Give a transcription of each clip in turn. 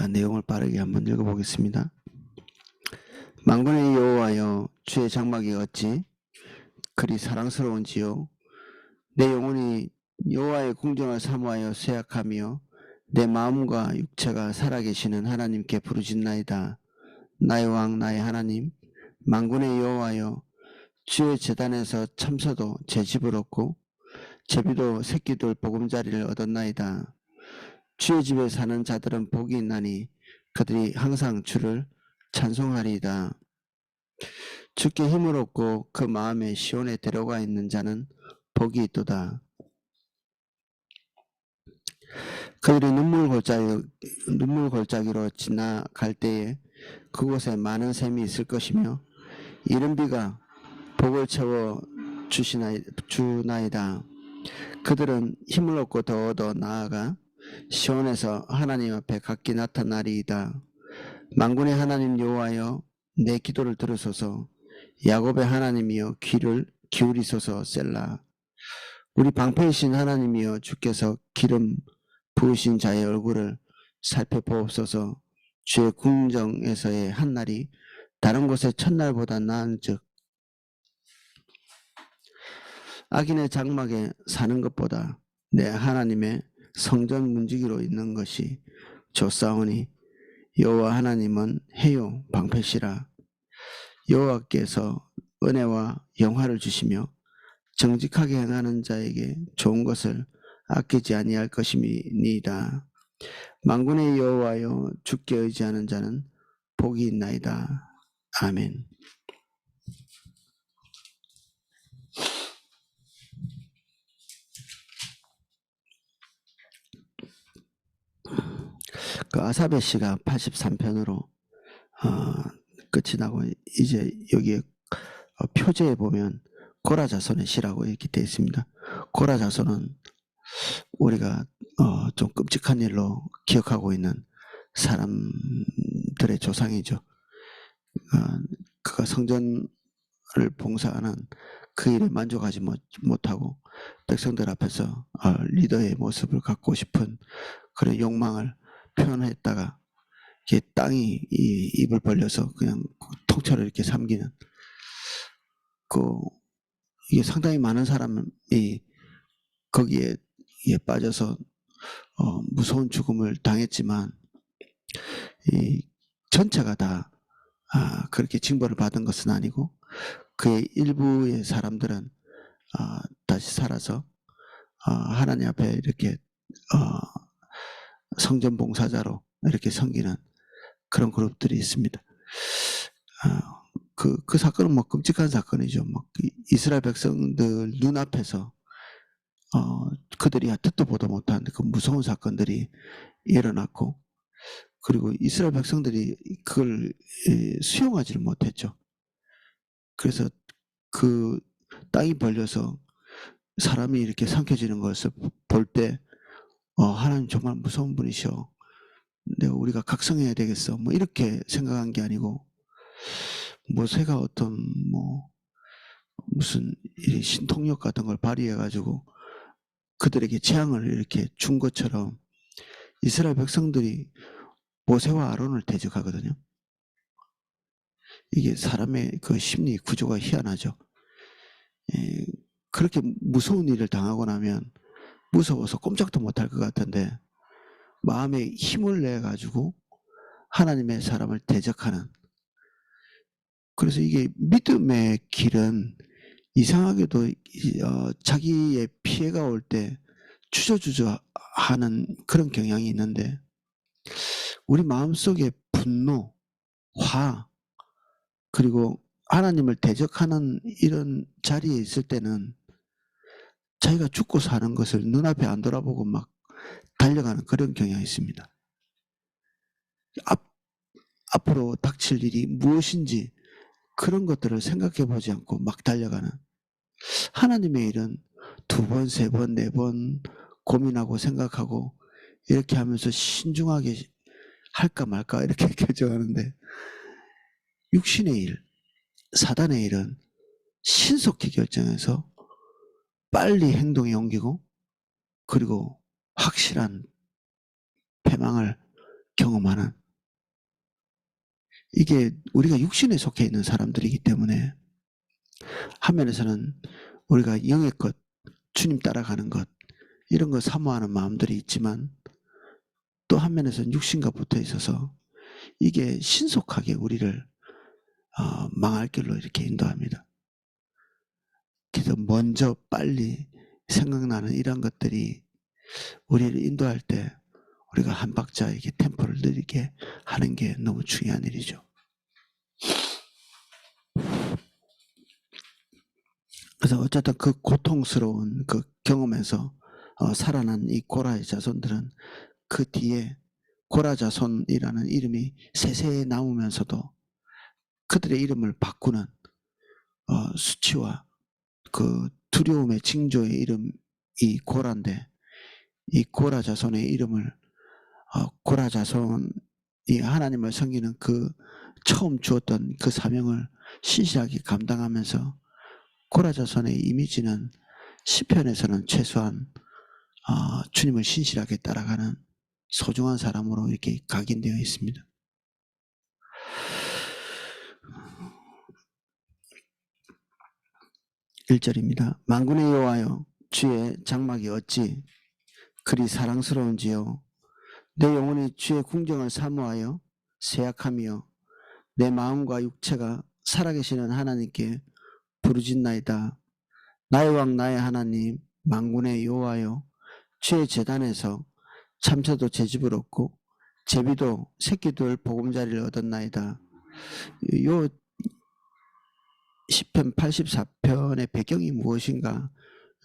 자, 내용을 빠르게 한번 읽어보겠습니다. 만군의 여호와여, 주의 장막이 어찌 그리 사랑스러운지요. 내 영혼이 여호와의 궁정을 사모하여 쇠약하며 내 마음과 육체가 살아계시는 하나님께 부르짖나이다. 나의 왕 나의 하나님, 만군의 여호와여, 주의 제단에서 참새도 제 집을 얻고 제비도 새끼들 보금자리를 얻었나이다. 주의 집에 사는 자들은 복이 있나니 그들이 항상 주를 찬송하리이다. 주께 힘을 얻고 그 마음에 시온에 데려가 있는 자는 복이 있도다. 그들이 눈물 골짜기로 지나갈 때에 그곳에 많은 샘이 있을 것이며 이른 비가 복을 채워 주나이다. 그들은 힘을 얻고 더 나아가 시온에서 하나님 앞에 각기 나타나리이다. 만군의 하나님 여호와여, 내 기도를 들으소서. 야곱의 하나님이여, 귀를 기울이소서. 셀라. 우리 방패이신 하나님이여, 주께서 기름 부으신 자의 얼굴을 살펴보옵소서. 주의 궁정에서의 한날이 다른 곳의 첫날보다 나은즉 악인의 장막에 사는 것보다 내 하나님의 성전 문지기로 있는 것이 좋사오니 여호와 하나님은 해요 방패시라. 여호와께서 은혜와 영화를 주시며 정직하게 행하는 자에게 좋은 것을 아끼지 아니할 것임이니이다. 만군의 여호와여, 주께 의지하는 자는 복이 있나이다. 아멘. 그 아사베 씨가 83편으로 끝이 나고 이제 여기에 표제에 보면 고라자손의 시라고 이렇게 되어 있습니다. 고라자손은 우리가 좀 끔찍한 일로 기억하고 있는 사람들의 조상이죠. 그가 성전을 봉사하는 그 일에 만족하지 못하고 백성들 앞에서 리더의 모습을 갖고 싶은 그런 욕망을 표현했다가 땅이 입을 벌려서 그냥 통째로 이렇게 삼기는 이게 상당히 많은 사람이 거기에 빠져서 무서운 죽음을 당했지만 이 전체가 다 그렇게 징벌을 받은 것은 아니고 그의 일부의 사람들은 다시 살아서 하나님 앞에 이렇게 성전 봉사자로 이렇게 섬기는 그런 그룹들이 있습니다. 그 사건은 뭐 끔찍한 사건이죠. 뭐 이스라엘 백성들 눈앞에서 그들이 듣도 보도 못한 그 무서운 사건들이 일어났고, 그리고 이스라엘 백성들이 그걸 수용하지를 못했죠. 그래서 그 땅이 벌려서 사람이 이렇게 삼켜지는 것을 볼 때 하나님 정말 무서운 분이셔. 우리가 각성해야 되겠어. 뭐 이렇게 생각한 게 아니고 모세가 어떤 무슨 신통력 같은 걸 발휘해 가지고 그들에게 재앙을 이렇게 준 것처럼 이스라엘 백성들이 모세와 아론을 대적하거든요. 이게 사람의 그 심리 구조가 희한하죠. 그렇게 무서운 일을 당하고 나면 무서워서 꼼짝도 못할 것 같은데 마음에 힘을 내 가지고 하나님의 사람을 대적하는, 그래서 이게 믿음의 길은 이상하게도 자기의 피해가 올 때 주저주저하는 그런 경향이 있는데, 우리 마음속에 분노, 화, 그리고 하나님을 대적하는 이런 자리에 있을 때는 자기가 죽고 사는 것을 눈앞에 안 돌아보고 막 달려가는 그런 경향이 있습니다. 앞으로 닥칠 일이 무엇인지 그런 것들을 생각해 보지 않고 막 달려가는, 하나님의 일은 2번, 3번, 4번 고민하고 생각하고 이렇게 하면서 신중하게 할까 말까 이렇게 결정하는데, 육신의 일, 사단의 일은 신속히 결정해서 빨리 행동에 옮기고 그리고 확실한 패망을 경험하는, 이게 우리가 육신에 속해 있는 사람들이기 때문에 한 면에서는 우리가 영의 것, 주님 따라가는 것, 이런 거 사모하는 마음들이 있지만 또 한 면에서는 육신과 붙어 있어서 이게 신속하게 우리를 망할 길로 이렇게 인도합니다. 그래서 먼저 빨리 생각나는 이런 것들이 우리를 인도할 때 우리가 한 박자 이렇게 템포를 느리게 하는 게 너무 중요한 일이죠. 그래서 어쨌든 그 고통스러운 그 경험에서 살아난 이 고라의 자손들은 그 뒤에 고라 자손이라는 이름이 세세히 남으면서도 그들의 이름을 바꾸는 수치와 그 두려움의 징조의 이름이 고라인데, 이 고라 자손의 이름을 고라 자손이 하나님을 섬기는 그 처음 주었던 그 사명을 신실하게 감당하면서 고라 자손의 이미지는 시편에서는 최소한 주님을 신실하게 따라가는 소중한 사람으로 이렇게 각인되어 있습니다. 1절입니다. 만군의 여호와여, 주의 장막이 어찌 그리 사랑스러운지요. 내 영혼이 주의 궁정을 사모하여 세약하며 내 마음과 육체가 살아계시는 하나님께 부르짖나이다. 나의 왕 나의 하나님, 만군의 여호와여, 주의 제단에서 참새도 제 집을 얻고 제비도 새끼들 보금자리를 얻었나이다. 요 시편 84편의 배경이 무엇인가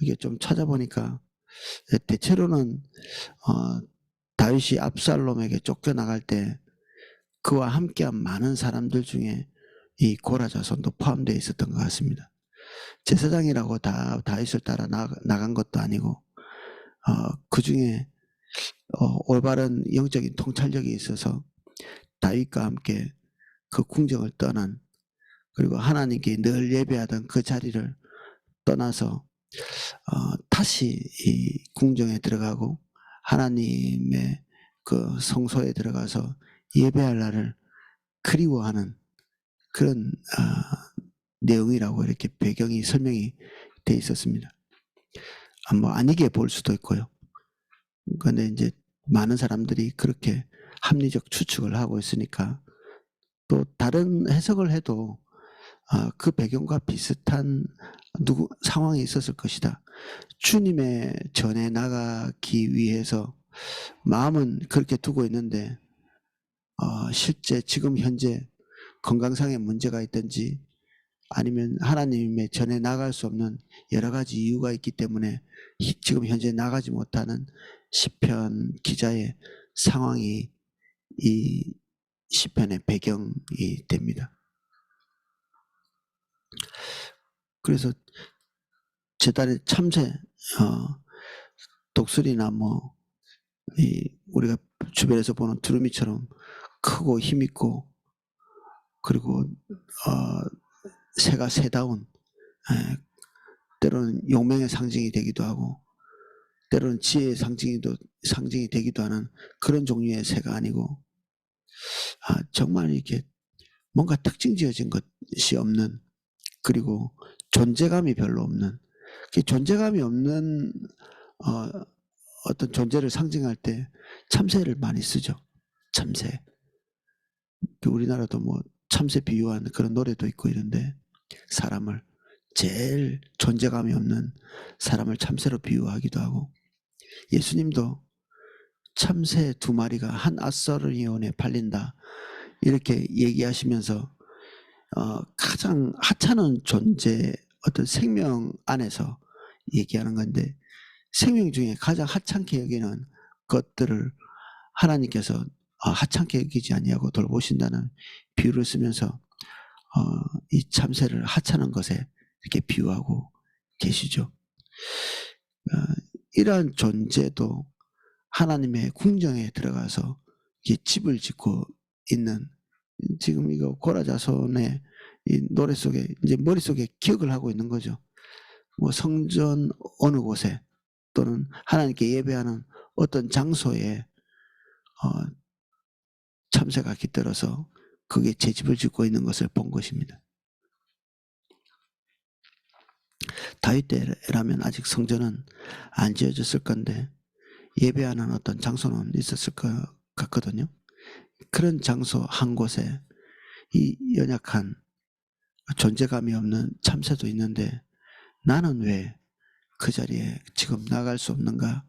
이게 좀 찾아보니까 대체로는 다윗이 압살롬에게 쫓겨나갈 때 그와 함께한 많은 사람들 중에 이 고라 자손도 포함되어 있었던 것 같습니다. 제사장이라고 다 다윗을 따라 나간 것도 아니고 그 중에 올바른 영적인 통찰력이 있어서 다윗과 함께 그 궁정을 떠난, 그리고 하나님께 늘 예배하던 그 자리를 떠나서 다시 이 궁정에 들어가고 하나님의 그 성소에 들어가서 예배할 날을 그리워하는 그런 내용이라고 이렇게 배경이 설명이 돼 있었습니다. 뭐 아니게 볼 수도 있고요. 그런데 이제 많은 사람들이 그렇게 합리적 추측을 하고 있으니까 또 다른 해석을 해도 그 배경과 비슷한 상황이 있었을 것이다. 주님의 전에 나가기 위해서 마음은 그렇게 두고 있는데 실제 지금 현재 건강상의 문제가 있든지 아니면 하나님의 전에 나갈 수 없는 여러 가지 이유가 있기 때문에 지금 현재 나가지 못하는 시편 기자의 상황이 이 시편의 배경이 됩니다. 그래서 제단에 참새, 독수리나 뭐 우리가 주변에서 보는 두루미처럼 크고 힘있고 그리고 새가 새다운, 때로는 용맹의 상징이 되기도 하고 때로는 지혜의 상징이 되기도 하는 그런 종류의 새가 아니고 정말 이렇게 뭔가 특징 지어진 것이 없는, 그리고 존재감이 별로 없는, 존재감이 없는 어떤 존재를 상징할 때 참새를 많이 쓰죠. 참새. 우리나라도 뭐 참새 비유한 그런 노래도 있고 이런데 사람을 제일 존재감이 없는 사람을 참새로 비유하기도 하고, 예수님도 참새 2마리가 한 앗서리온에 팔린다 이렇게 얘기하시면서 가장 하찮은 존재, 어떤 생명 안에서 얘기하는 건데 생명 중에 가장 하찮게 여기는 것들을 하나님께서 하찮게 여기지 아니하고 돌보신다는 비유를 쓰면서 이 참새를 하찮은 것에 이렇게 비유하고 계시죠. 이러한 존재도 하나님의 궁정에 들어가서 집을 짓고 있는, 지금 이거 고라 자손의 이 노래 속에 이제 머릿속에 기억을 하고 있는 거죠. 뭐 성전 어느 곳에 또는 하나님께 예배하는 어떤 장소에 참새가 깃들어서 그게 제 집을 짓고 있는 것을 본 것입니다. 다윗 때라면 아직 성전은 안 지어졌을 건데 예배하는 어떤 장소는 있었을 것 같거든요. 그런 장소 한 곳에 이 연약한 존재감이 없는 참새도 있는데 나는 왜 그 자리에 지금 나갈 수 없는가?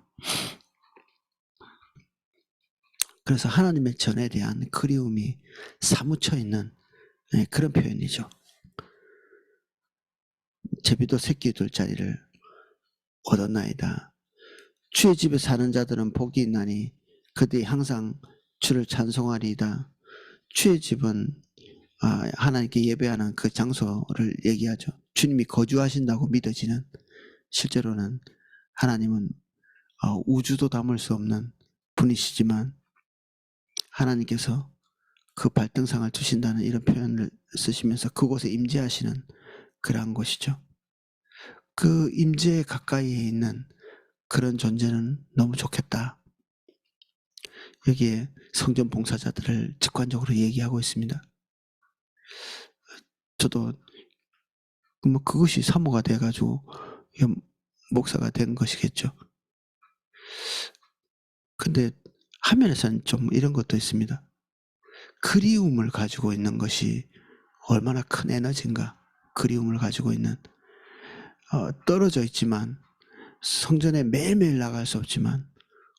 그래서 하나님의 전에 대한 그리움이 사무쳐 있는 그런 표현이죠. 제비도 새끼 둘 자리를 얻었나이다. 주의 집에 사는 자들은 복이 있나니 그들이 항상 주를 찬송하리이다. 주의 집은 하나님께 예배하는 그 장소를 얘기하죠. 주님이 거주하신다고 믿어지는, 실제로는 하나님은 우주도 담을 수 없는 분이시지만 하나님께서 그 발등상을 두신다는 이런 표현을 쓰시면서 그곳에 임재하시는 그러한 곳이죠. 그 임재 가까이에 있는 그런 존재는 너무 좋겠다. 여기에 성전 봉사자들을 직관적으로 얘기하고 있습니다. 저도 뭐 그것이 사모가 돼가지고 목사가 된 것이겠죠. 근데 화면에서는 좀 이런 것도 있습니다. 그리움을 가지고 있는 것이 얼마나 큰 에너지인가. 그리움을 가지고 있는, 떨어져 있지만 성전에 매일매일 나갈 수 없지만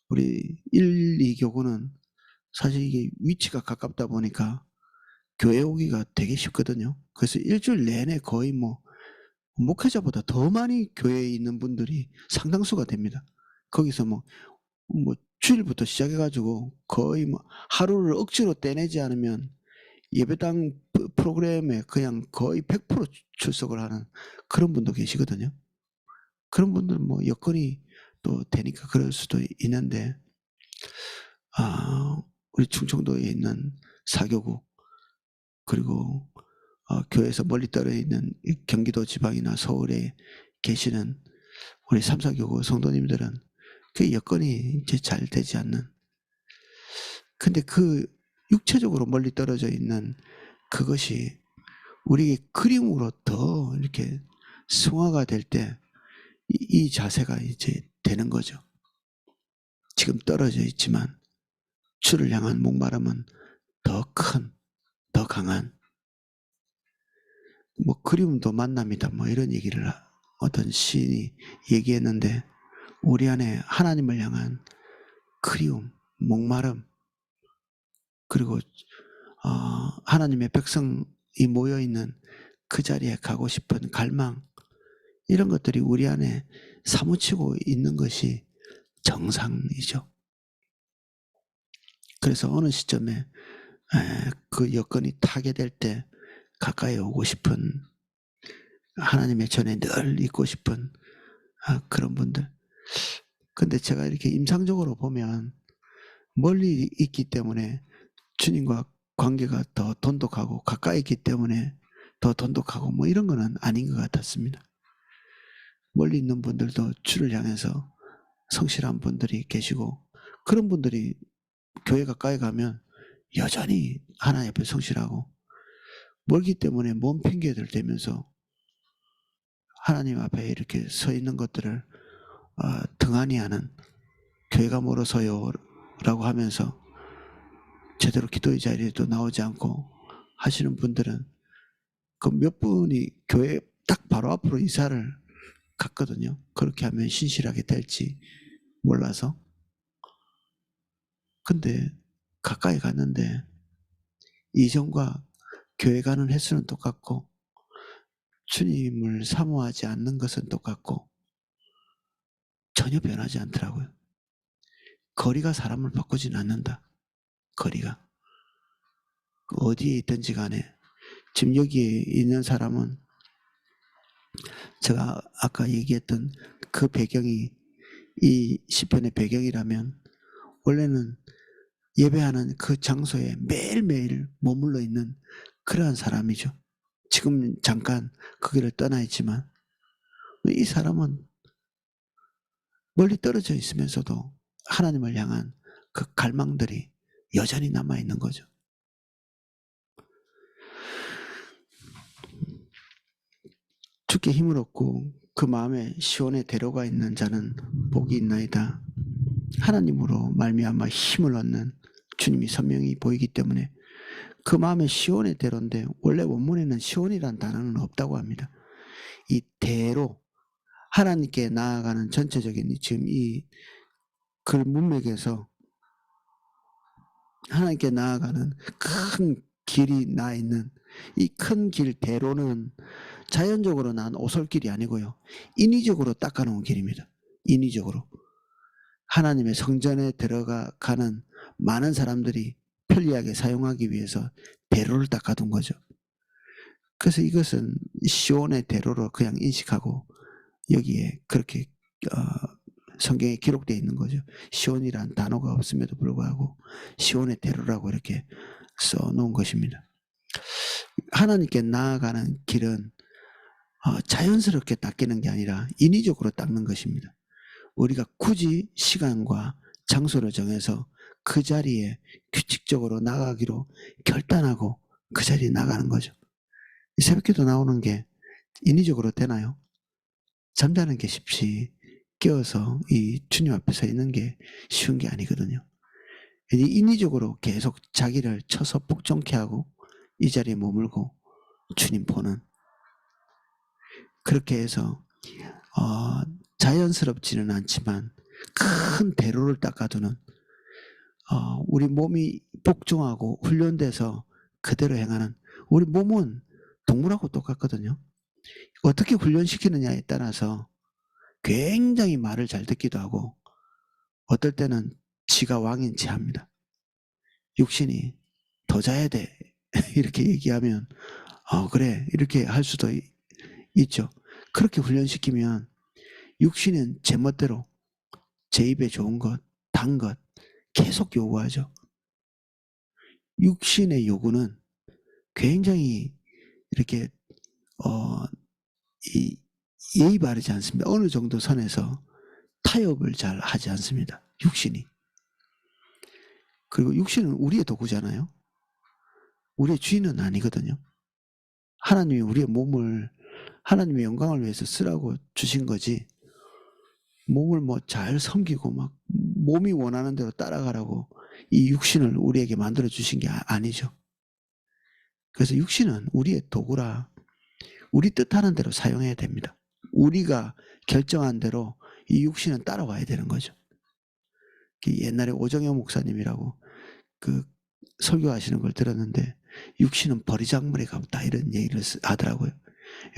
우리 1, 2교구는 사실 이게 위치가 가깝다 보니까 교회 오기가 되게 쉽거든요. 그래서 일주일 내내 거의 목회자보다 더 많이 교회에 있는 분들이 상당수가 됩니다. 거기서 주일부터 시작해가지고 거의 하루를 억지로 떼내지 않으면 예배당 프로그램에 그냥 거의 100% 출석을 하는 그런 분도 계시거든요. 그런 분들은 여건이 또 되니까 그럴 수도 있는데, 우리 충청도에 있는 사교구, 그리고 교회에서 멀리 떨어져 있는 경기도 지방이나 서울에 계시는 우리 3, 4교구 성도님들은 그 여건이 이제 잘 되지 않는, 근데 그 육체적으로 멀리 떨어져 있는 그것이 우리 그림으로 더 이렇게 승화가 될 때 이 자세가 이제 되는 거죠. 지금 떨어져 있지만 주를 향한 목마름은 더 큰, 더 강한, 그리움도 만납니다. 이런 얘기를 어떤 시인이 얘기했는데, 우리 안에 하나님을 향한 그리움, 목마름, 그리고 하나님의 백성이 모여있는 그 자리에 가고 싶은 갈망, 이런 것들이 우리 안에 사무치고 있는 것이 정상이죠. 그래서 어느 시점에 그 여건이 타게 될 때 가까이 오고 싶은, 하나님의 전에 늘 있고 싶은 그런 분들. 근데 제가 이렇게 임상적으로 보면 멀리 있기 때문에 주님과 관계가 더 돈독하고 가까이 있기 때문에 더 돈독하고 이런 거는 아닌 것 같았습니다. 멀리 있는 분들도 주를 향해서 성실한 분들이 계시고, 그런 분들이 교회 가까이 가면 여전히 하나님 앞에 성실하고, 멀기 때문에 몸 핑계들 대면서 하나님 앞에 이렇게 서 있는 것들을 등한히 하는, 교회가 멀어서요 라고 하면서 제대로 기도의 자리에도 나오지 않고 하시는 분들은 그 몇 분이 교회 딱 바로 앞으로 이사를 갔거든요. 그렇게 하면 신실하게 될지 몰라서. 근데 가까이 갔는데 이전과 교회 가는 횟수는 똑같고 주님을 사모하지 않는 것은 똑같고 전혀 변하지 않더라고요. 거리가 사람을 바꾸진 않는다. 거리가. 어디에 있든지 간에. 지금 여기에 있는 사람은 제가 아까 얘기했던 그 배경이 이 시편의 배경이라면 원래는 예배하는 그 장소에 매일매일 머물러 있는 그러한 사람이죠. 지금 잠깐 거기를 떠나 있지만 이 사람은 멀리 떨어져 있으면서도 하나님을 향한 그 갈망들이 여전히 남아있는 거죠. 주께 힘을 얻고 그 마음에 시온의 대로가 있는 자는 복이 있나이다. 하나님으로 말미암아 힘을 얻는 주님이 선명히 보이기 때문에 그 마음에 시온의 대로인데, 원래 원문에는 시온이란 단어는 없다고 합니다. 이 대로, 하나님께 나아가는 전체적인 지금 이 글 문맥에서 하나님께 나아가는 큰 길이 나 있는 이 큰 길 대로는 자연적으로 난 오솔길이 아니고요, 인위적으로 닦아놓은 길입니다. 인위적으로 하나님의 성전에 들어가는 많은 사람들이 편리하게 사용하기 위해서 대로를 닦아둔 거죠. 그래서 이것은 시온의 대로로 그냥 인식하고 여기에 그렇게 성경에 기록되어 있는 거죠. 시온이란 단어가 없음에도 불구하고 시온의 대로라고 이렇게 써놓은 것입니다. 하나님께 나아가는 길은 자연스럽게 닦이는 게 아니라 인위적으로 닦는 것입니다. 우리가 굳이 시간과 장소를 정해서 그 자리에 규칙적으로 나가기로 결단하고 그 자리에 나가는 거죠. 새벽기도 나오는 게 인위적으로 되나요? 잠자는 게 쉽지 깨어서 이 주님 앞에 서 있는 게 쉬운 게 아니거든요. 인위적으로 계속 자기를 쳐서 복종케 하고 이 자리에 머물고 주님 보는, 그렇게 해서 자연스럽지는 않지만 큰 대로를 닦아두는, 우리 몸이 복종하고 훈련돼서 그대로 행하는, 우리 몸은 동물하고 똑같거든요. 어떻게 훈련시키느냐에 따라서 굉장히 말을 잘 듣기도 하고 어떨 때는 지가 왕인 체 합니다. 육신이 더 자야 돼 이렇게 얘기하면 그래 이렇게 할 수도 있죠. 그렇게 훈련시키면 육신은 제멋대로 제 입에 좋은 것, 단 것 계속 요구하죠. 육신의 요구는 굉장히 이렇게 예의 바르지 않습니다. 어느 정도 선에서 타협을 잘 하지 않습니다. 육신이. 그리고 육신은 우리의 도구잖아요. 우리의 주인은 아니거든요. 하나님이 우리의 몸을 하나님의 영광을 위해서 쓰라고 주신 거지, 몸을 뭐 잘 섬기고 막 몸이 원하는 대로 따라가라고 이 육신을 우리에게 만들어 주신 게 아니죠. 그래서 육신은 우리의 도구라 우리 뜻하는 대로 사용해야 됩니다. 우리가 결정한 대로 이 육신은 따라와야 되는 거죠. 옛날에 오정영 목사님이라고 그 설교하시는 걸 들었는데, 육신은 버리장물에 가깝다 이런 얘기를 하더라고요.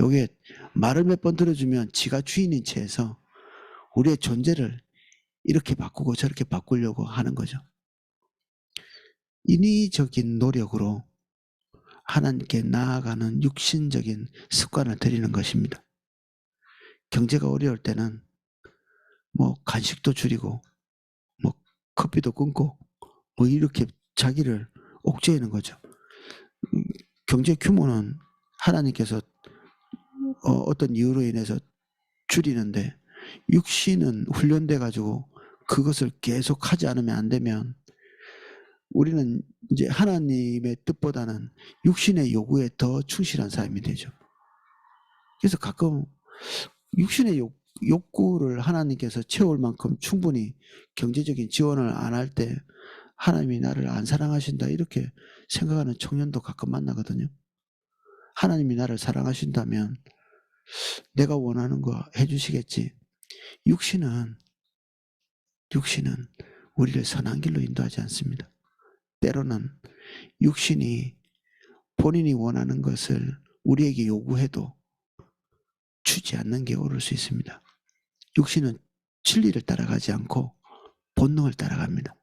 요게 말을 몇 번 들어주면 지가 주인인 채해서 우리의 존재를 이렇게 바꾸고 저렇게 바꾸려고 하는 거죠. 인위적인 노력으로 하나님께 나아가는 육신적인 습관을 들이는 것입니다. 경제가 어려울 때는 뭐 간식도 줄이고 뭐 커피도 끊고 뭐 이렇게 자기를 옥죄이는 거죠. 경제 규모는 하나님께서 어떤 이유로 인해서 줄이는데 육신은 훈련돼 가지고 그것을 계속 하지 않으면 안 되면 우리는 이제 하나님의 뜻보다는 육신의 요구에 더 충실한 삶이 되죠. 그래서 가끔 육신의 욕구를 하나님께서 채울 만큼 충분히 경제적인 지원을 안 할 때 하나님이 나를 안 사랑하신다 이렇게 생각하는 청년도 가끔 만나거든요. 하나님이 나를 사랑하신다면 내가 원하는 거 해주시겠지. 육신은 우리를 선한 길로 인도하지 않습니다. 때로는 육신이 본인이 원하는 것을 우리에게 요구해도 주지 않는 게 옳을 수 있습니다. 육신은 진리를 따라가지 않고 본능을 따라갑니다.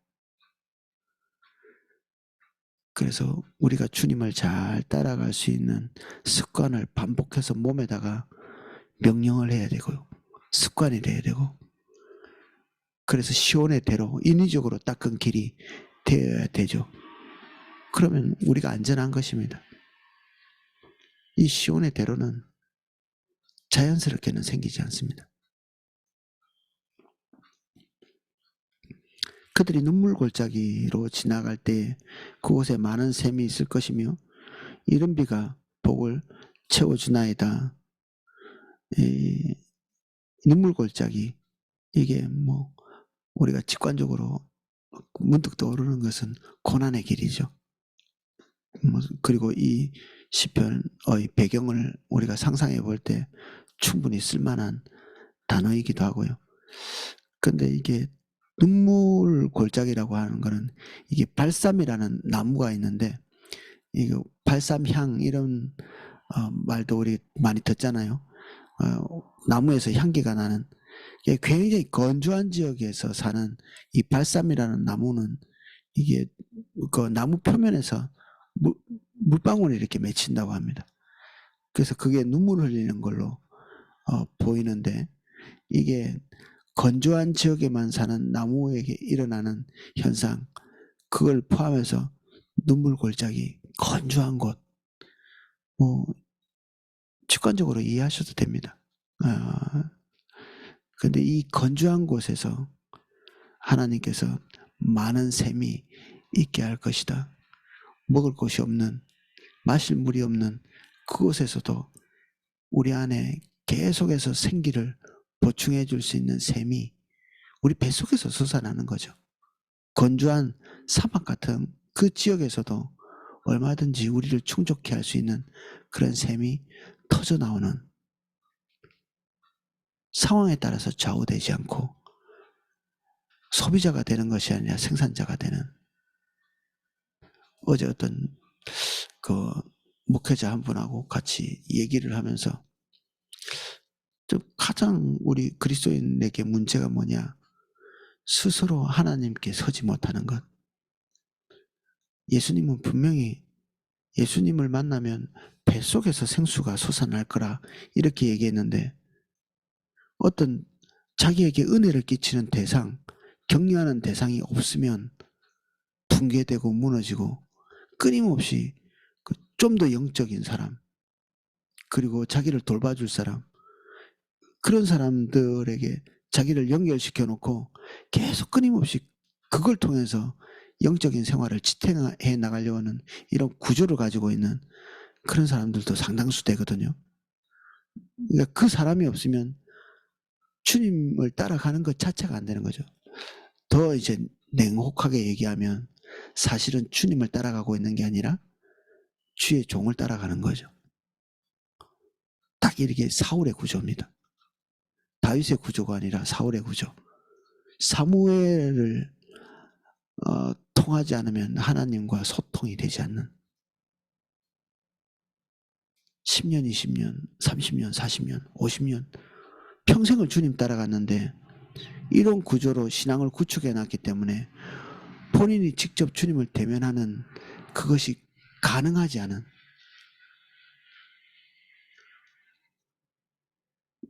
그래서 우리가 주님을 잘 따라갈 수 있는 습관을 반복해서 몸에다가 명령을 해야 되고요. 습관이 돼야 되고, 그래서 시온의 대로 인위적으로 닦은 길이 되어야 되죠. 그러면 우리가 안전한 것입니다. 이 시온의 대로는 자연스럽게는 생기지 않습니다. 그들이 눈물 골짜기로 지나갈 때 그곳에 많은 샘이 있을 것이며 이른 비가 복을 채워주나이다. 이 눈물 골짜기, 이게 뭐 우리가 직관적으로 문득 떠오르는 것은 고난의 길이죠. 그리고 이 시편의 배경을 우리가 상상해 볼 때 충분히 쓸만한 단어이기도 하고요. 근데 이게 눈물 골짜기라고 하는 거는, 이게 발삼이라는 나무가 있는데, 이거 발삼향 이런 말도 우리 많이 듣잖아요. 나무에서 향기가 나는, 이게 굉장히 건조한 지역에서 사는 이 발삼이라는 나무는, 이게 그 나무 표면에서 물방울이 이렇게 맺힌다고 합니다. 그래서 그게 눈물 흘리는 걸로 보이는데, 이게 건조한 지역에만 사는 나무에게 일어나는 현상, 그걸 포함해서 눈물 골짜기, 건조한 곳, 뭐 직관적으로 이해하셔도 됩니다. 근데 이 건조한 곳에서 하나님께서 많은 샘이 있게 할 것이다. 먹을 것이 없는, 마실 물이 없는 그곳에서도 우리 안에 계속해서 생기를 보충해 줄 수 있는 샘이 우리 뱃속에서 솟아나는 거죠. 건조한 사막 같은 그 지역에서도 얼마든지 우리를 충족해 할 수 있는 그런 샘이 터져 나오는, 상황에 따라서 좌우되지 않고 소비자가 되는 것이 아니라 생산자가 되는. 어제 어떤 그 목회자 한 분하고 같이 얘기를 하면서, 가장 우리 그리스도인에게 문제가 뭐냐, 스스로 하나님께 서지 못하는 것. 예수님은 분명히 예수님을 만나면 뱃속에서 생수가 솟아날 거라 이렇게 얘기했는데, 어떤 자기에게 은혜를 끼치는 대상, 격려하는 대상이 없으면 붕괴되고 무너지고, 끊임없이 좀 더 영적인 사람, 그리고 자기를 돌봐줄 사람, 그런 사람들에게 자기를 연결시켜 놓고 계속 끊임없이 그걸 통해서 영적인 생활을 지탱해 나가려고 하는 이런 구조를 가지고 있는 그런 사람들도 상당수 되거든요. 그러니까 그 사람이 없으면 주님을 따라가는 것 자체가 안 되는 거죠. 더 이제 냉혹하게 얘기하면 사실은 주님을 따라가고 있는 게 아니라 주의 종을 따라가는 거죠. 딱 이렇게 사울의 구조입니다. 다윗의 구조가 아니라 사울의 구조. 사무엘을 통하지 않으면 하나님과 소통이 되지 않는, 10년, 20년, 30년, 40년, 50년 평생을 주님 따라갔는데 이런 구조로 신앙을 구축해 놨기 때문에 본인이 직접 주님을 대면하는 그것이 가능하지 않은,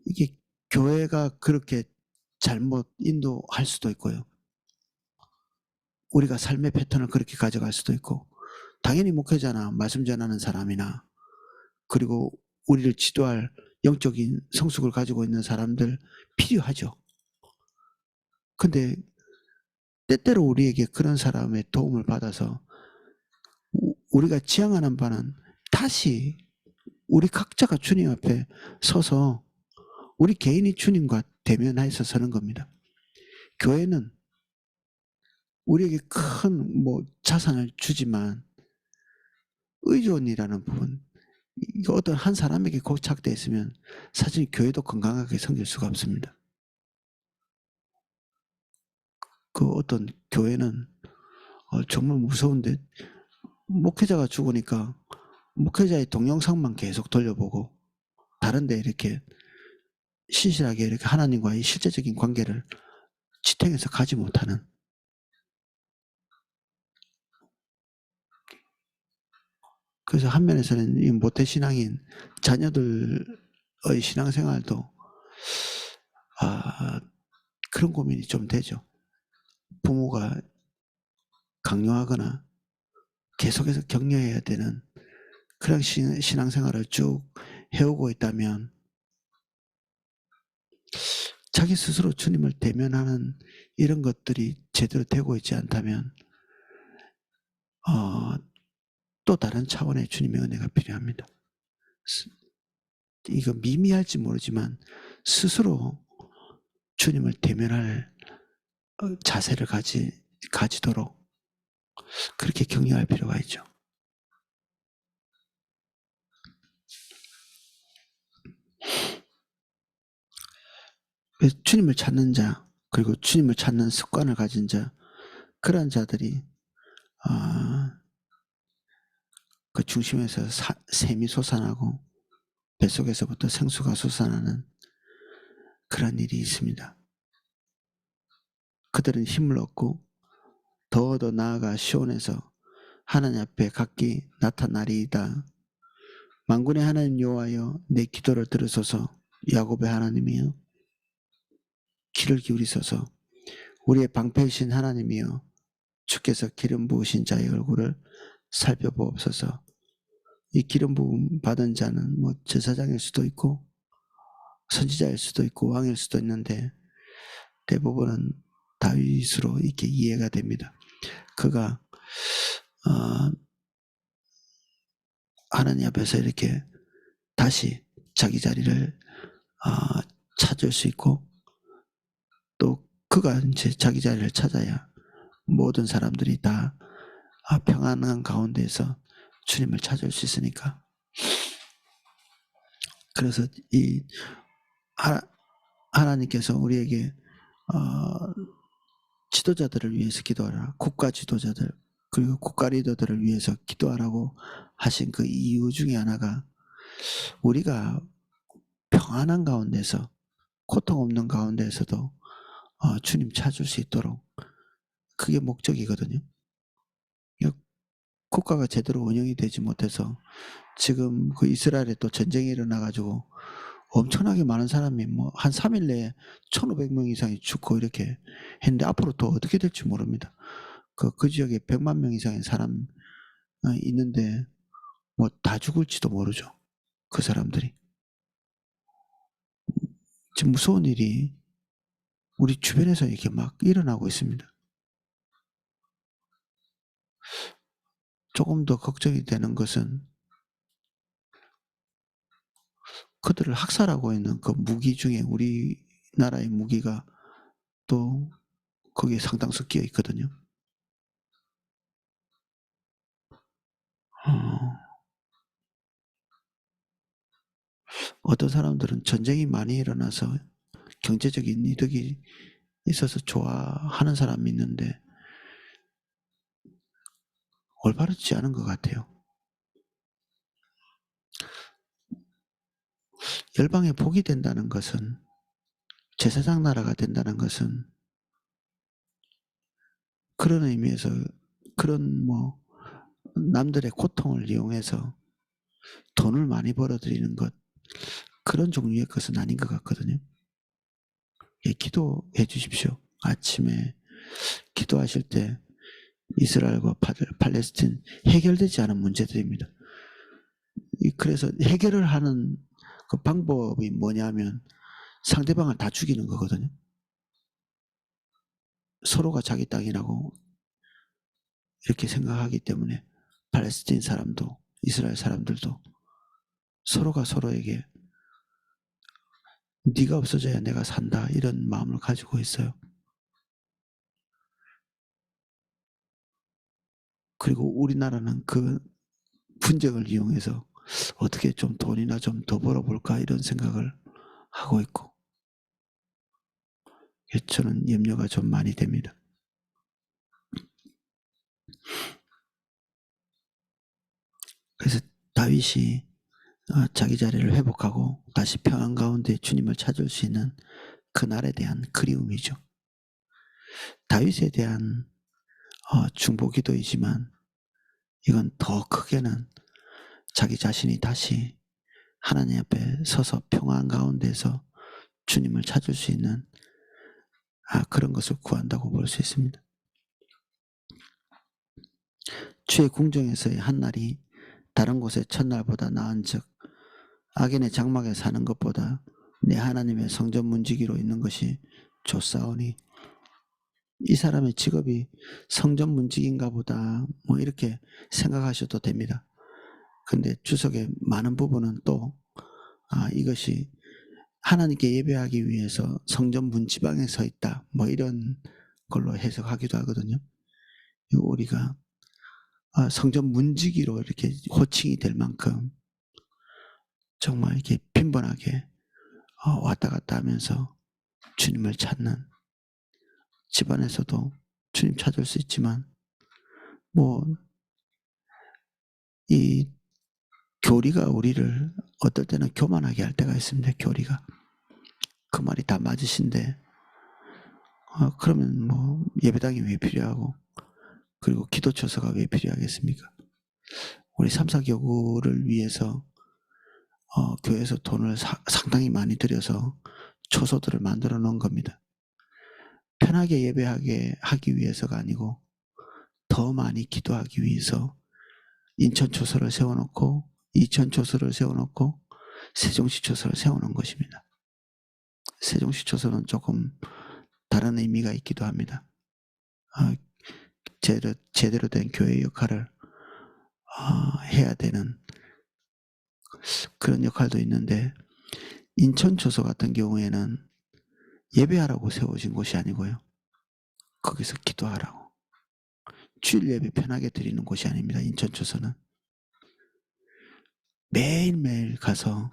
이게 교회가 그렇게 잘못 인도할 수도 있고요. 우리가 삶의 패턴을 그렇게 가져갈 수도 있고, 당연히 목회자나 말씀 전하는 사람이나 그리고 우리를 지도할 영적인 성숙을 가지고 있는 사람들 필요하죠. 근데 때때로 우리에게 그런 사람의 도움을 받아서 우리가 지향하는 바는 다시 우리 각자가 주님 앞에 서서 우리 개인이 주님과 대면해서 서는 겁니다. 교회는 우리에게 큰 자산을 주지만 의존이라는 부분, 이거 어떤 한 사람에게 고착되어 있으면 사실 교회도 건강하게 섬길 수가 없습니다. 그 어떤 교회는 정말 무서운데, 목회자가 죽으니까 목회자의 동영상만 계속 돌려보고 다른 데 이렇게 신실하게 이렇게 하나님과의 실제적인 관계를 지탱해서 가지 못하는, 그래서 한 면에서는 이 모태신앙인 자녀들의 신앙생활도 그런 고민이 좀 되죠. 부모가 강요하거나 계속해서 격려해야 되는 그런 신앙생활을 쭉 해오고 있다면, 자기 스스로 주님을 대면하는 이런 것들이 제대로 되고 있지 않다면 또 다른 차원의 주님의 은혜가 필요합니다. 이거 미미할지 모르지만 스스로 주님을 대면할 자세를 가지도록 그렇게 격려할 필요가 있죠. 주님을 찾는 자, 그리고 주님을 찾는 습관을 가진 자, 그런 자들이 그 중심에서 샘이 솟아나고 뱃속에서부터 생수가 솟아나는 그런 일이 있습니다. 그들은 힘을 얻고 더 나아가 시온에서 하나님 앞에 각기 나타나리이다. 만군의 하나님 여호와여, 내 기도를 들으소서. 야곱의 하나님이여, 귀를 기울이소서. 우리의 방패이신 하나님이여, 주께서 기름 부으신 자의 얼굴을 살펴보옵소서. 이 기름 부음 받은 자는 뭐 제사장일 수도 있고 선지자일 수도 있고 왕일 수도 있는데 대부분은 다윗으로 이렇게 이해가 됩니다. 그가 하나님 앞에서 이렇게 다시 자기 자리를 찾을 수 있고, 또 그가 이제 자기 자리를 찾아야 모든 사람들이 다 평안한 가운데서 주님을 찾을 수 있으니까. 그래서 이 하나님께서 우리에게 지도자들을 위해서 기도하라, 국가 지도자들 그리고 국가 리더들을 위해서 기도하라고 하신 그 이유 중에 하나가 우리가 평안한 가운데서, 고통 없는 가운데서도 주님 찾을 수 있도록, 그게 목적이거든요. 국가가 제대로 운영이 되지 못해서 지금 그 이스라엘에 또 전쟁이 일어나가지고 엄청나게 많은 사람이 뭐 한 3일 내에 1,500명 이상이 죽고 이렇게 했는데 앞으로 더 어떻게 될지 모릅니다. 그 지역에 100만 명 이상의 사람 있는데 뭐 다 죽을지도 모르죠. 그 사람들이. 지금 무서운 일이 우리 주변에서 이렇게 막 일어나고 있습니다. 조금 더 걱정이 되는 것은 그들을 학살하고 있는 그 무기 중에 우리나라의 무기가 또 거기에 상당수 끼어 있거든요. 어떤 사람들은 전쟁이 많이 일어나서 경제적인 이득이 있어서 좋아하는 사람이 있는데 올바르지 않은 것 같아요. 열방의 복이 된다는 것은, 제사장 나라가 된다는 것은 그런 의미에서 그런 뭐 남들의 고통을 이용해서 돈을 많이 벌어들이는 것, 그런 종류의 것은 아닌 것 같거든요. 예, 기도해 주십시오. 아침에 기도하실 때 이스라엘과 팔레스틴 해결되지 않은 문제들입니다. 그래서 해결을 하는 그 방법이 뭐냐면 상대방을 다 죽이는 거거든요. 서로가 자기 땅이라고 이렇게 생각하기 때문에 팔레스틴 사람도 이스라엘 사람들도 서로가 서로에게 네가 없어져야 내가 산다, 이런 마음을 가지고 있어요. 그리고 우리나라는 그 분쟁을 이용해서 어떻게 좀 돈이나 좀 더 벌어볼까, 이런 생각을 하고 있고, 저는 염려가 좀 많이 됩니다. 그래서 다윗이 자기 자리를 회복하고 다시 평안 가운데 주님을 찾을 수 있는 그날에 대한 그리움이죠. 다윗에 대한 중보기도이지만 이건 더 크게는 자기 자신이 다시 하나님 앞에 서서 평안 가운데서 주님을 찾을 수 있는 그런 것을 구한다고 볼 수 있습니다. 주의 궁정에서의 한날이 다른 곳의 첫날보다 나은즉 악인의 장막에 사는 것보다 내 하나님의 성전 문지기로 있는 것이 좋사오니. 이 사람의 직업이 성전 문지기인가 보다, 뭐 이렇게 생각하셔도 됩니다. 근데 주석의 많은 부분은 또 이것이 하나님께 예배하기 위해서 성전 문지방에 서 있다, 뭐 이런 걸로 해석하기도 하거든요. 우리가 성전 문지기로 이렇게 호칭이 될 만큼 정말 이렇게 빈번하게 왔다 갔다 하면서 주님을 찾는, 집안에서도 주님 찾을 수 있지만 뭐 이 교리가 우리를 어떨 때는 교만하게 할 때가 있습니다. 교리가. 그 말이 다 맞으신데 그러면 뭐 예배당이 왜 필요하고, 그리고 기도처소가 왜 필요하겠습니까? 우리 삼사교구를 위해서 교회에서 돈을 상당히 많이 들여서 초소들을 만들어 놓은 겁니다. 편하게 예배하게 하기 위해서가 아니고 더 많이 기도하기 위해서 인천 초소를 세워놓고, 이천 초소를 세워놓고, 세종시 초소를 세워놓은 것입니다. 세종시 초소는 조금 다른 의미가 있기도 합니다. 제대로 된 교회 역할을 해야 되는 그런 역할도 있는데, 인천 초소 같은 경우에는 예배하라고 세워진 곳이 아니고요, 거기서 기도하라고, 주일 예배 편하게 드리는 곳이 아닙니다. 인천 초소는 매일매일 가서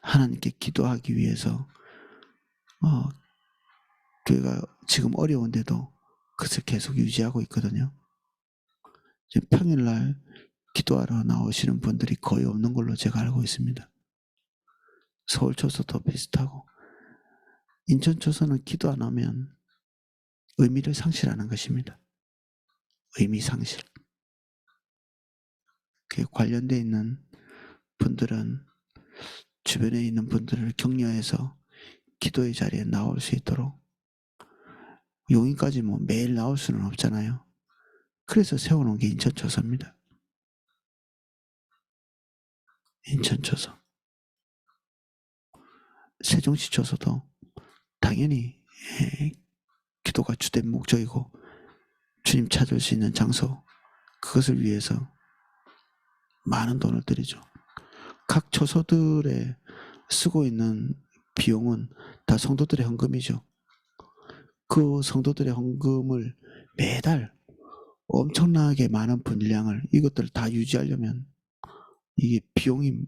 하나님께 기도하기 위해서 교회가 지금 어려운데도 그것을 계속 유지하고 있거든요. 평일날 기도하러 나오시는 분들이 거의 없는 걸로 제가 알고 있습니다. 서울 초소도 비슷하고, 인천 초소는 기도 안 하면 의미를 상실하는 것입니다. 의미 상실. 그에 관련되어 있는 분들은 주변에 있는 분들을 격려해서 기도의 자리에 나올 수 있도록, 용인까지 뭐 매일 나올 수는 없잖아요. 그래서 세워놓은 게 인천 초소입니다. 인천 초소. 세종시 초소도 당연히 기도가 주된 목적이고 주님 찾을 수 있는 장소, 그것을 위해서 많은 돈을 들이죠. 각 초소들에 쓰고 있는 비용은 다 성도들의 헌금이죠. 그 성도들의 헌금을 매달 엄청나게 많은 분량을, 이것들을 다 유지하려면 이게 비용이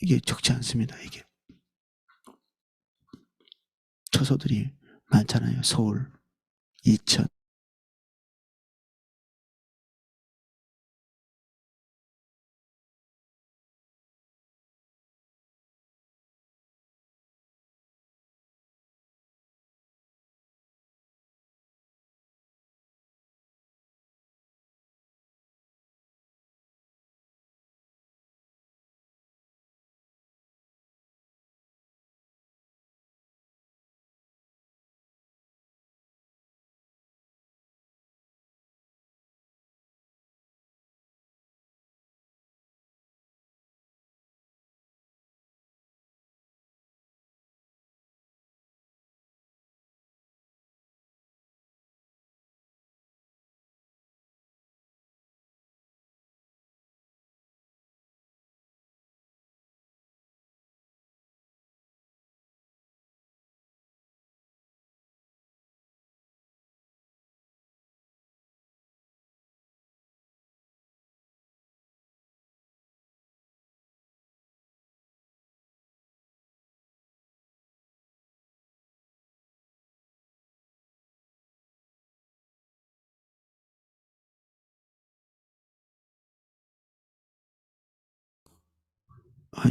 이게 적지 않습니다. 이게 초소들이 많잖아요. 서울, 이천.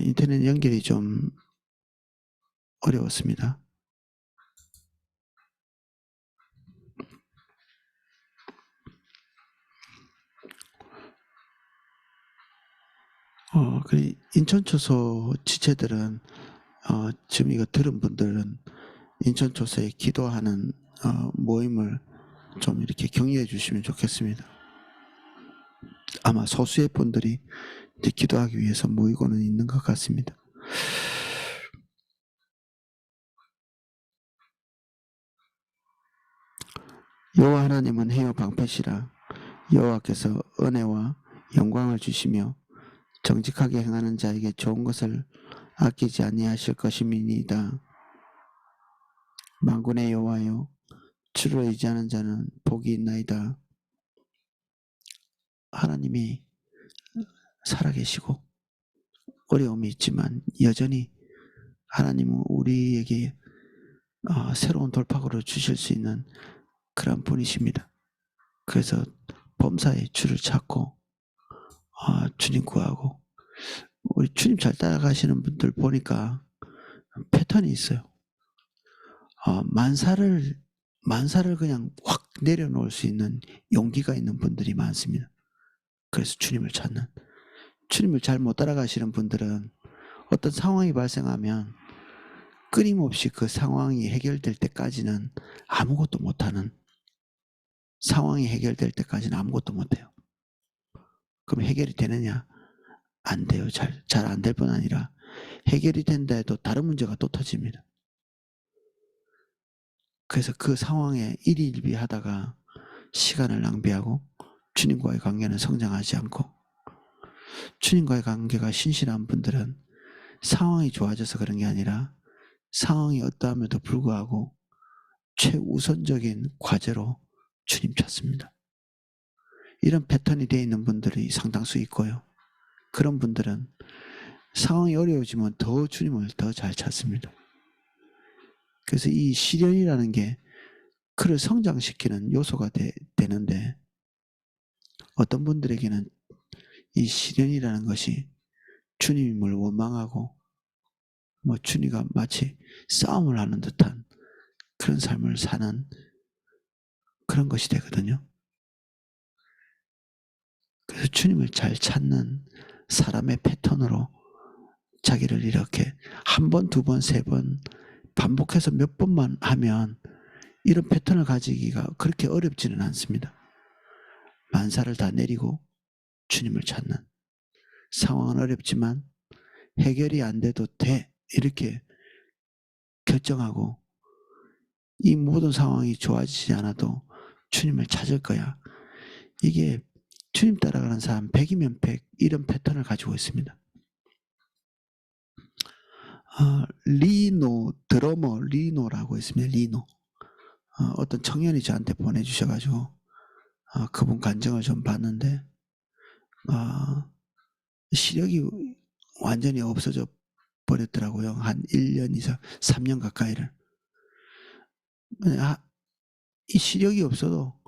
인터넷 연결이 좀 어려웠습니다. 그 인천 초소 지체들은 지금 이거 들은 분들은 인천 초소에 기도하는 모임을 좀 이렇게 격려해 주시면 좋겠습니다. 아마 소수의 분들이 이제 기도하기 위해서 모이고는 있는 것 같습니다. 여호와 하나님은 해요 방패시라. 여호와께서 은혜와 영광을 주시며 정직하게 행하는 자에게 좋은 것을 아끼지 아니하실 것임이니이다. 만군의 여호와여, 주를 의지하는 자는 복이 있나이다. 하나님이 살아계시고 어려움이 있지만 여전히 하나님은 우리에게 새로운 돌파구를 주실 수 있는 그런 분이십니다. 그래서 범사에 주를 찾고 주님 구하고, 우리 주님 잘 따라가시는 분들 보니까 패턴이 있어요. 만사를 그냥 확 내려놓을 수 있는 용기가 있는 분들이 많습니다. 그래서 주님을 찾는, 주님을 잘 못 따라가시는 분들은 어떤 상황이 발생하면 끊임없이 그 상황이 해결될 때까지는 아무것도 못하는, 상황이 해결될 때까지는 아무것도 못해요. 그럼 해결이 되느냐? 안 돼요. 잘 안 될 뿐 아니라 해결이 된다 해도 다른 문제가 또 터집니다. 그래서 그 상황에 일희일비하다가 시간을 낭비하고 주님과의 관계는 성장하지 않고, 주님과의 관계가 신실한 분들은 상황이 좋아져서 그런 게 아니라 상황이 어떠함에도 불구하고 최우선적인 과제로 주님 찾습니다. 이런 패턴이 되어 있는 분들이 상당수 있고요. 그런 분들은 상황이 어려워지면 더 주님을 더 잘 찾습니다. 그래서 이 시련이라는 게 그를 성장시키는 요소가 되는데, 어떤 분들에게는 이 시련이라는 것이 주님을 원망하고 주님과 마치 싸움을 하는 듯한 그런 삶을 사는 그런 것이 되거든요. 그래서 주님을 잘 찾는 사람의 패턴으로 자기를 이렇게 한 번, 두 번, 세 번 반복해서 몇 번만 하면 이런 패턴을 가지기가 그렇게 어렵지는 않습니다. 만사를 다 내리고 주님을 찾는, 상황은 어렵지만 해결이 안 돼도 돼, 이렇게 결정하고 이 모든 상황이 좋아지지 않아도 주님을 찾을 거야. 이게 주님 따라가는 사람 100이면 100 이런 패턴을 가지고 있습니다. 드러머 리노라고 있습니다. 리노. 어떤 청년이 저한테 보내주셔가지고 그분 간증을 좀 봤는데 시력이 완전히 없어져 버렸더라고요. 한 1년 이상 3년 가까이를. 이 시력이 없어도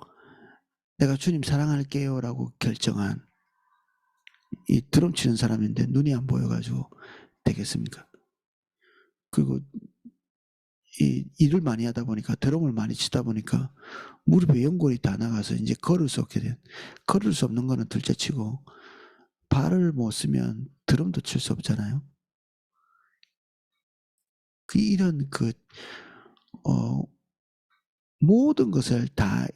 내가 주님 사랑할게요 라고 결정한 이 드럼 치는 사람인데 눈이 안 보여가지고 되겠습니까? 그리고 이 일을 많이 하다 보니까, 드럼을 많이 치다 보니까 무릎에 연골이 다 나가서 이제 걸을 수 없는 거는 둘째치고 발을 못 쓰면 드럼도 칠 수 없잖아요. 이런 모든 것을 다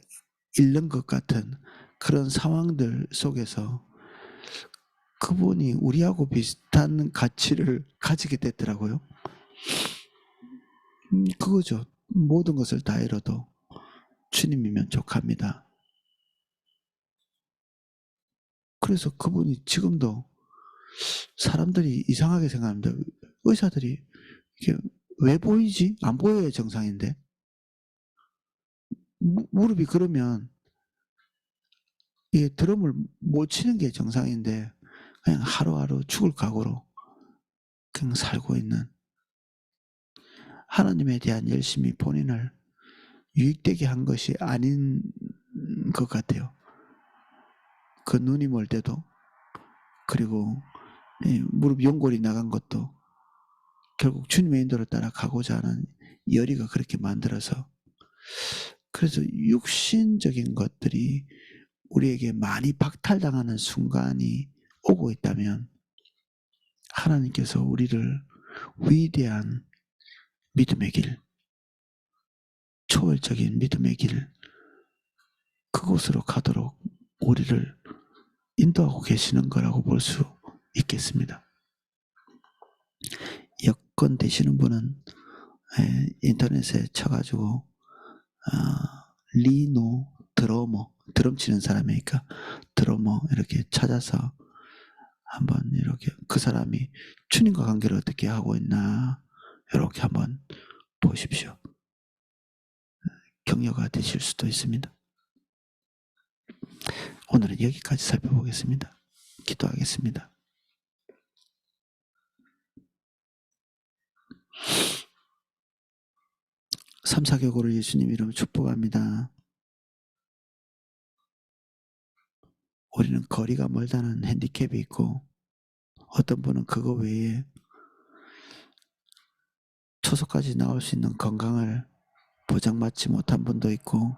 잃는 것 같은 그런 상황들 속에서 그분이 우리하고 비슷한 가치를 가지게 됐더라고요. 그거죠. 모든 것을 다 잃어도 주님이면 족합니다. 그래서 그분이 지금도 사람들이 이상하게 생각합니다. 의사들이 이게 왜 보이지? 안 보여야 정상인데. 무릎이 그러면 이게 드럼을 못 치는 게 정상인데 그냥 하루하루 죽을 각오로 그냥 살고 있는, 하나님에 대한 열심이 본인을 유익되게 한 것이 아닌 것 같아요. 그 눈이 멀 때도, 그리고 무릎 연골이 나간 것도 결국 주님의 인도를 따라 가고자 하는 열의가 그렇게 만들어서, 그래서 육신적인 것들이 우리에게 많이 박탈당하는 순간이 오고 있다면 하나님께서 우리를 위대한 믿음의 길, 초월적인 믿음의 길, 그곳으로 가도록 우리를 인도하고 계시는 거라고 볼 수 있겠습니다. 여건 되시는 분은 인터넷에 쳐가지고 리노 드러머, 드럼 치는 사람이니까 드러머 이렇게 찾아서 한번 이렇게 그 사람이 주님과 관계를 어떻게 하고 있나 이렇게 한번 보십시오. 격려가 되실 수도 있습니다. 오늘은 여기까지 살펴보겠습니다. 기도하겠습니다. 삼사교구를 예수님 이름으로 축복합니다. 우리는 거리가 멀다는 핸디캡이 있고 어떤 분은 그거 외에 초소까지 나올 수 있는 건강을 보장받지 못한 분도 있고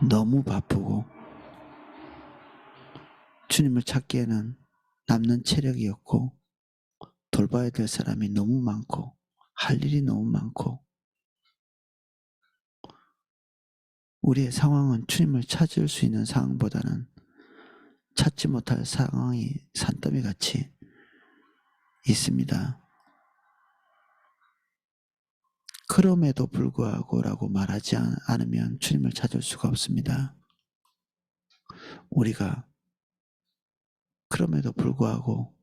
너무 바쁘고 주님을 찾기에는 남는 체력이 없고 돌봐야 될 사람이 너무 많고 할 일이 너무 많고 우리의 상황은 주님을 찾을 수 있는 상황보다는 찾지 못할 상황이 산더미 같이 있습니다. 그럼에도 불구하고 라고 말하지 않으면 주님을 찾을 수가 없습니다. 우리가 그럼에도 불구하고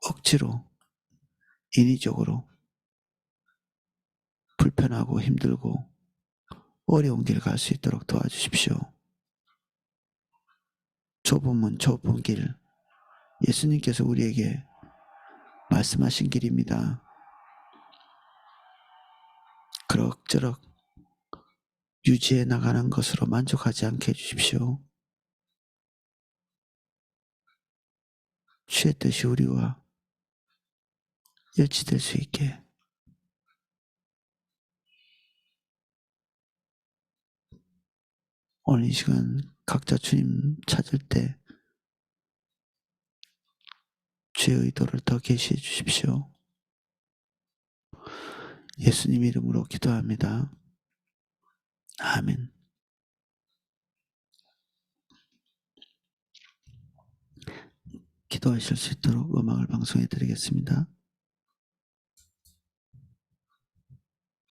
억지로 인위적으로 불편하고 힘들고 어려운 길 갈 수 있도록 도와주십시오. 좁은 문 좁은 길 예수님께서 우리에게 말씀하신 길입니다. 그럭저럭 유지해 나가는 것으로 만족하지 않게 해주십시오. 주의 뜻이 우리와 일치될 수 있게 오늘 이 시간 각자 주님 찾을 때 주의 의도를 더 계시해 주십시오. 예수님 이름으로 기도합니다. 아멘. 기도하실 수 있도록 음악을 방송해 드리겠습니다.